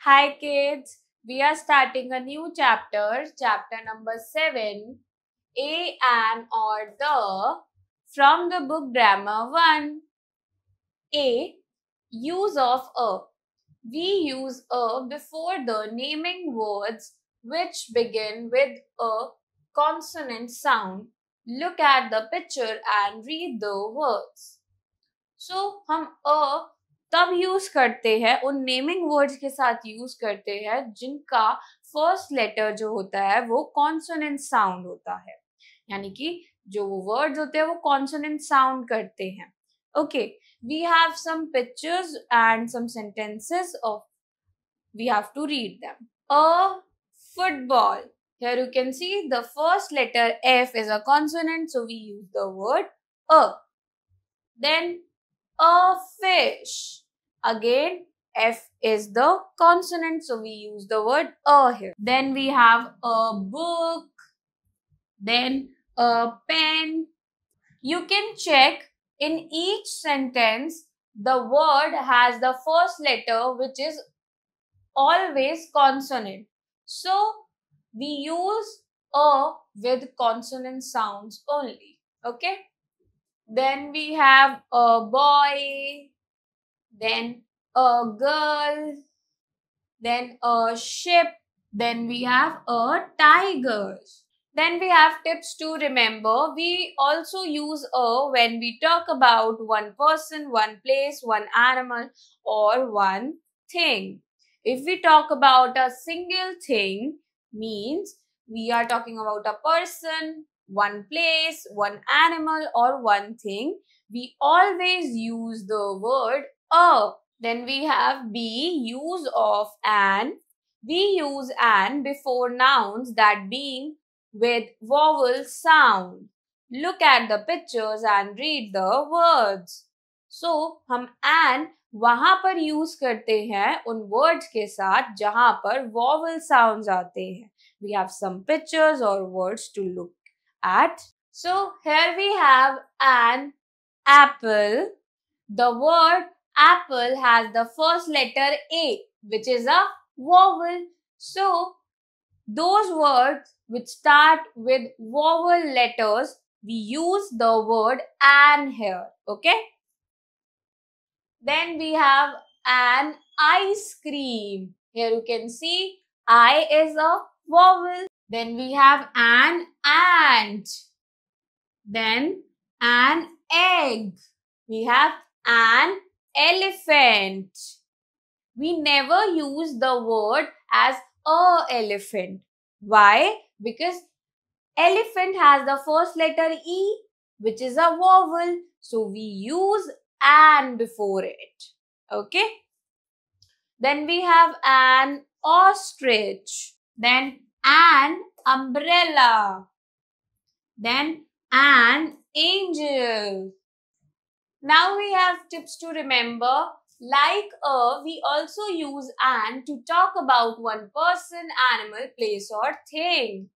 Hi kids, we are starting a new chapter number 7, A, an, or the, from the book Grammar 1. A. Use of a. We use a before the naming words which begin with a consonant sound. Look at the picture and read the words. So, हम a तब use करते हैं, उन naming words के साथ use करते हैं जिनका फर्स्ट लेटर जो होता है वो कॉन्सोनेंट साउंड होता है, यानी कि जो वो वर्ड्स होते हैं वो कॉन्सोनेंट साउंड करते हैं. Okay, we have some pictures and some sentences of we have to read them. A football. Here you can see the first letter F is a consonant, so we use the word a. Then a fish. Again, F is the consonant, so we use the word a here. Then we have a book. Then a pen. You can check in each sentence the word has the first letter which is always consonant. So we use a with consonant sounds only. Okay. Then we have a boy, then a girl, then a ship, then we have a tiger. Then we have tips to remember. We also use a when we talk about one person, one place, one animal, or one thing. If we talk about a single thing, means we are talking about a person, one place, one animal, or one thing. We always use the word a. Then we have B, use of an. We use an before nouns that being with vowel sound. Look at the pictures and read the words. So, हम an वहां पर use करते हैं उन words के साथ जहां पर वॉवल साउंड्स आते हैं. We have some pictures or words to look at. So here we have an apple. The word apple has the first letter A, which is a vowel. So those words which start with vowel letters, we use the word an here. Okay. Then we have an ice cream. Here you can see I is a vowel. Then we have an ant. Then an egg. We have an elephant. We never use the word as a elephant. Why? Because elephant has the first letter E, which is a vowel. So we use an before it. Okay. Then we have an ostrich. Then an umbrella. Then an angel. Now we have tips to remember. Like a, we also use an to talk about one person, animal, place or thing.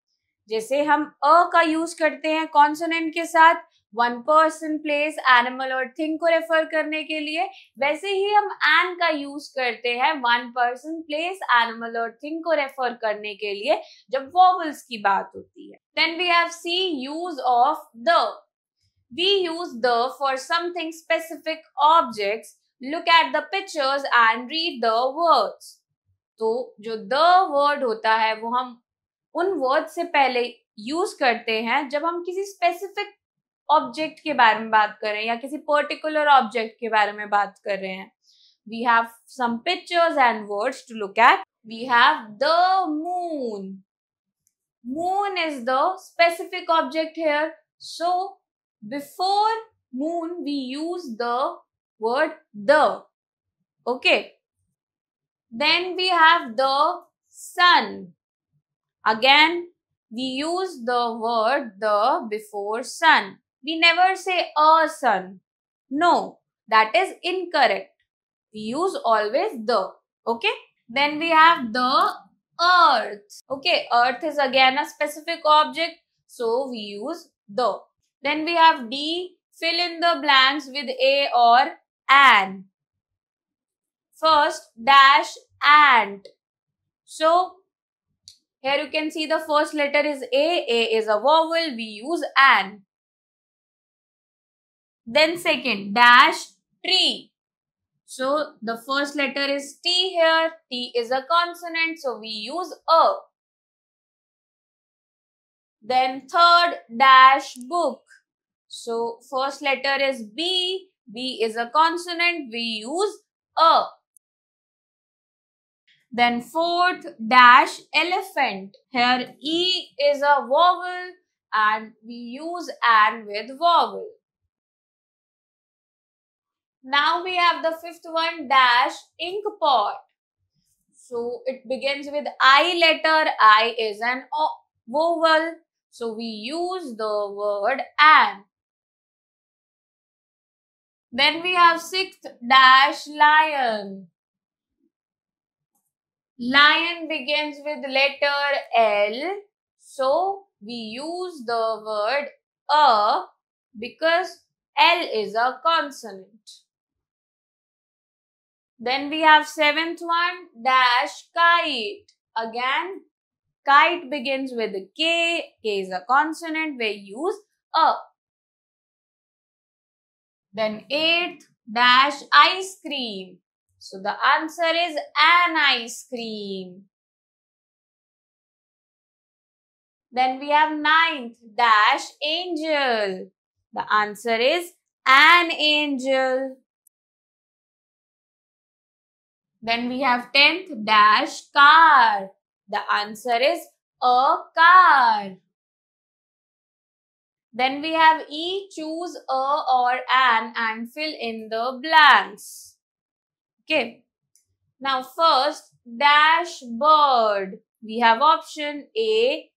जैसे हम a का use करते हैं consonant के साथ one person, place, animal और thing को refer करने के लिए, वैसे ही हम एन का यूज करते हैं वन पर्सन, प्लेस, एनिमल और थिंग को रेफर करने के लिए जब वॉवल्स की बात होती है. Then we have see, use of the. We use the for something specific objects. Look at the pictures and read the words. तो जो द वर्ड होता है वो हम उन वर्ड से पहले यूज करते हैं जब हम किसी स्पेसिफिक ऑब्जेक्ट के बारे में बात कर रहे हैं या किसी पर्टिकुलर ऑब्जेक्ट के बारे में बात कर रहे हैं. We have some pictures and words to look at. We have the moon. Moon is the specific object here. So before moon we use the word the. Okay. Then we have the sun. Again, we use the word the before sun. We never say a sun. No, that is incorrect. We use always the. Okay. Then we have the earth. Okay, earth is again a specific object, so we use the. Then we have D. Fill in the blanks with a or an. First, dash ant. So here you can see the first letter is A. A is a vowel. We use an. Then second, dash, tree. So the first letter is T here. T is a consonant, so we use a. Then third, dash, book. So first letter is B. B is a consonant, we use a. Then fourth, dash, elephant. Here E is a vowel and we use an with vowel. Now we have the fifth one, dash, ink pot. So it begins with I letter. I is an vowel. So we use the word an. Then we have sixth, dash, lion. Lion begins with letter L. So we use the word a because L is a consonant. Then we have seventh one, dash, kite. Again, kite begins with K. K is a consonant. We use a. Then eighth, dash, ice cream. So the answer is an ice cream. Then we have ninth, dash, angel. The answer is an angel. Then we have 10th, dash, car. The answer is a car. Then we have E, choose a or an and fill in the blanks. Okay. Now first, dash, bird. We have option A,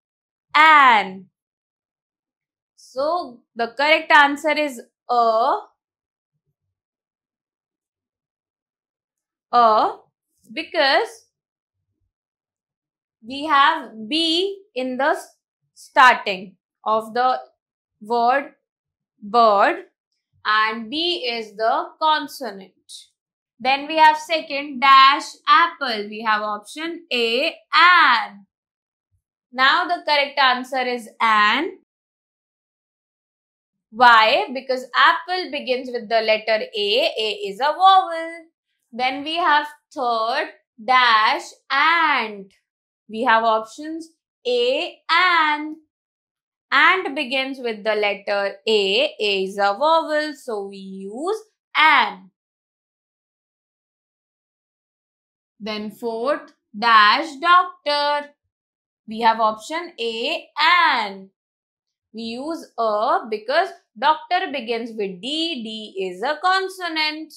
an. So the correct answer is a because we have B in the starting of the word bird and B is the consonant. Then we have second, dash, apple. We have option A, an. Now the correct answer is an. Why? Because apple begins with the letter A. A is a vowel. Then we have third, dash, ant. We have options A, an. Ant begins with the letter A. A is a vowel, so we use an. Then fourth, dash, doctor. We have option A, an. We use a because doctor begins with D. D is a consonant.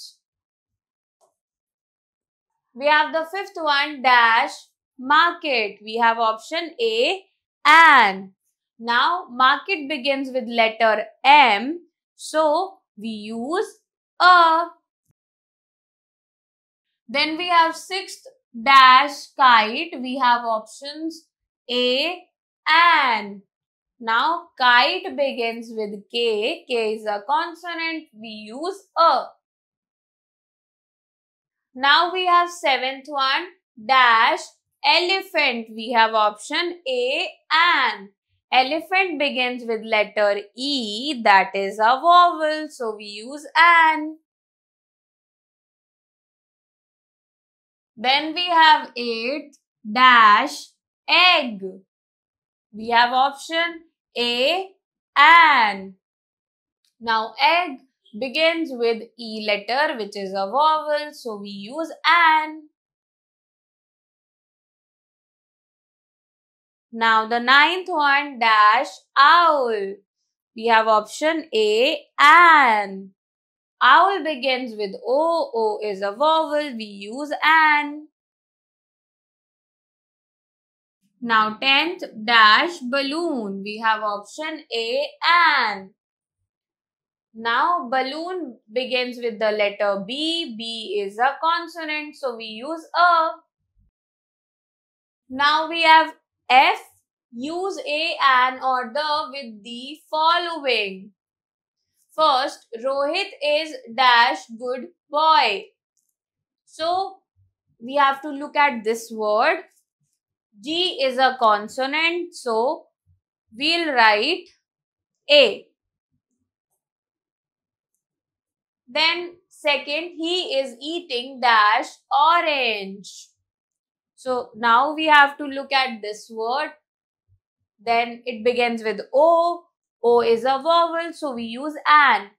We have the fifth one, dash, market. We have option A, an. Now, market begins with letter M. So, we use a. Then we have sixth, dash, kite. We have options A, an. Now, kite begins with K. K is a consonant. We use a. Now we have seventh one, dash, elephant. We have option A, an. Elephant begins with letter E. That is a vowel. So we use an. Then we have eighth, dash, egg. We have option A, an. Now egg begins with E letter which is a vowel, so we use an. Now the ninth one, dash, owl. We have option A, an. Owl begins with O. O is a vowel, we use an. Now 10th, dash, balloon. We have option A, an. Now balloon begins with the letter B. B is a consonant, so we use a. Now we have F. Use a, an or the with the following. First, Rohit is dash good boy. So we have to look at this word. G is a consonant, so we'll write A. Then second, he is eating dash orange. So now we have to look at this word. Then it begins with O. O is a vowel, so we use an.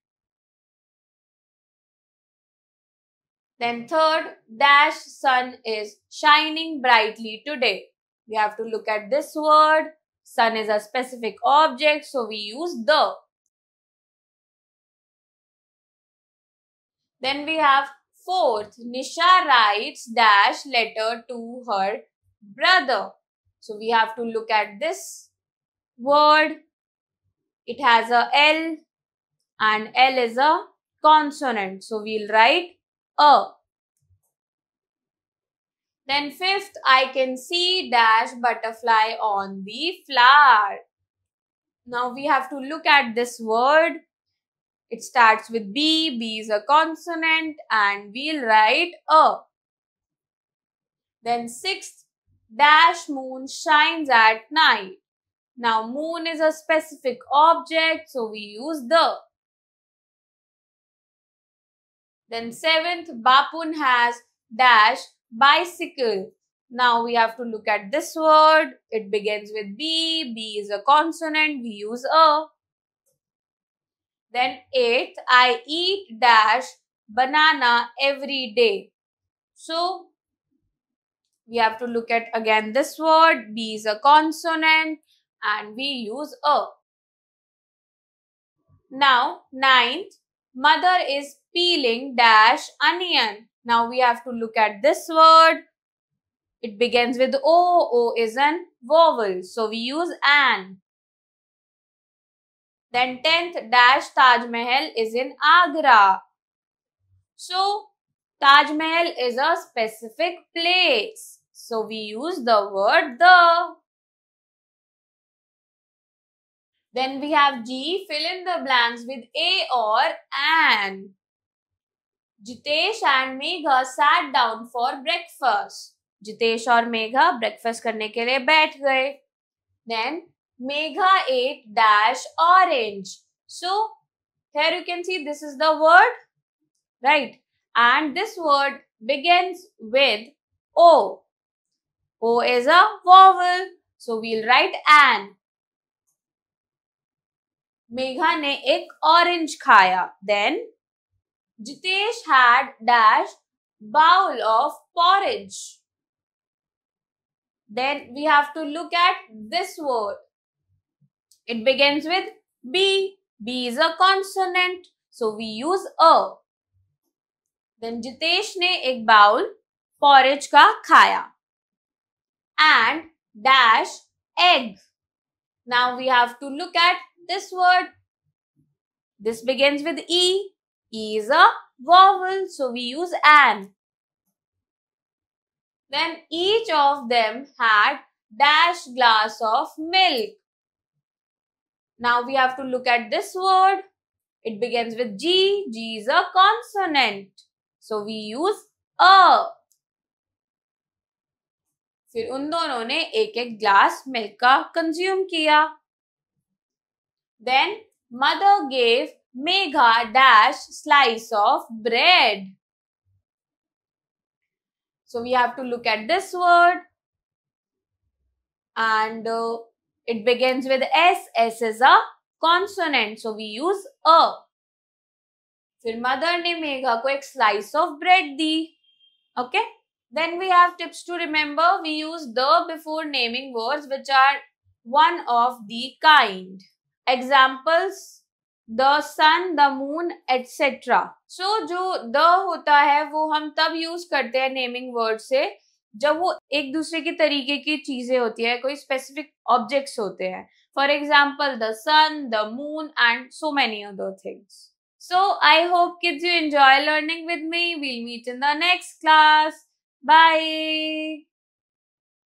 Then third, dash sun is shining brightly today. We have to look at this word. Sun is a specific object, so we use the. Then we have fourth, Nisha writes dash letter to her brother. So we have to look at this word. It has a L and L is a consonant. So we'll write a. Then fifth, I can see dash butterfly on the flower. Now we have to look at this word. It starts with B. B is a consonant and we'll write a. Then sixth, dash moon shines at night. Now moon is a specific object, so we use the. Then seventh, Bapun has dash bicycle. Now we have to look at this word. It begins with B. B is a consonant. We use a. Then eighth, I eat dash banana every day. So we have to look at again this word. B is a consonant and we use a. Now ninth, mother is peeling dash onion. Now we have to look at this word. It begins with O. O is an vowel, so we use an. Then 10th, dash Taj Mahal is in Agra. So Taj Mahal is a specific place, so we use the word the. Then we have G, fill in the blanks with A or an. Jitesh and Megha sat down for breakfast. Jitesh और Megha breakfast करने के लिए बैठ गए. Then Megha ate dash orange. So here you can see this is the word, right? And this word begins with O. O is a vowel, so we'll write an. Megha ने एक orange खाया. Then Jitesh had dash bowl of porridge. Then we have to look at this word. It begins with B. B is a consonant, so we use a. Then Jitesh ने एक bowl porridge का खाया. And dash egg. Now we have to look at this word. This begins with E. E is a vowel, so we use an. Then each of them had dash glass of milk. Now we have to look at this word. It begins with G. G is a consonant, so we use a. फिर उन दोनों ने एक एक glass milk का consume किया. Then mother gave Megha dash slice of bread. So we have to look at this word. And it begins with S. S is a consonant, so we use a. फिर mother ने मेघा को एक slice of bread the. Okay. Then we have tips to remember. We use the before naming words which are one of the kind. Examples: the sun, the moon, etc. So जो the होता है वो हम तब use करते हैं naming word से जब वो एक दूसरे की तरीके की चीजें होती है, कोई स्पेसिफिक ऑब्जेक्ट्स होते हैं. For example the sun, the moon and so many other things. So I hope kids you enjoy learning with me. We'll meet in the next class. Bye.